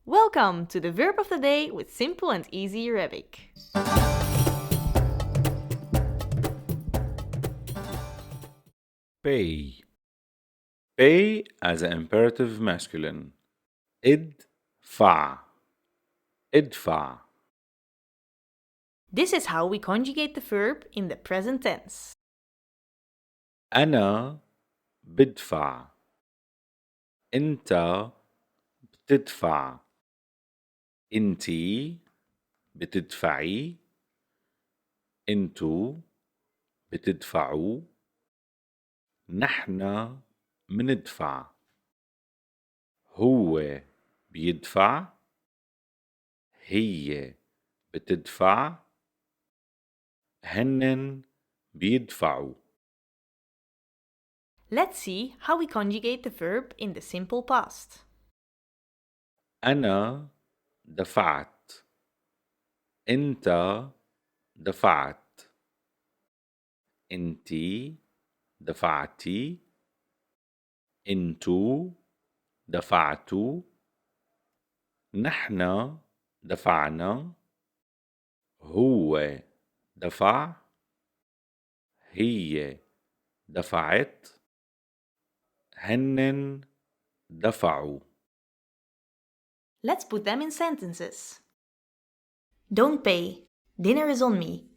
Welcome to the verb of the day with simple and easy Arabic. Pay. Pay as an imperative masculine. ادفع. ادفع. This is how we conjugate the verb in the present tense. أنا بدفع. أنت بتدفع. أنتي بتدفعي. أنتو بتدفعوا. نحن مندفع. هو بيدفع. هي بتدفع. هنن بيدفعوا. Let's see how we conjugate the verb in the simple past. أنا دفعت. أنت دفعت. أنتي دفعتي. أنتو دفعتوا. نحن دفعنا. هو دفع. هي دفعت. هنن دفعوا. Let's put them in sentences. Don't pay. Dinner is on me.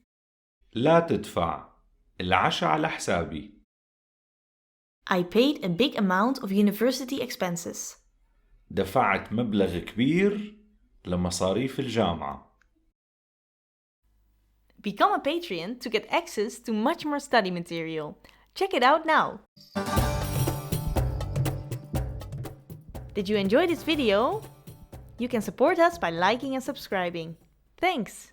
لا تدفع. العشاء على حسابي. I paid a big amount of university expenses. دفعت مبلغ كبير لمصاريف الجامعة. Become a Patreon to get access to much more study material. Check it out now. Did you enjoy this video? You can support us by liking and subscribing. Thanks!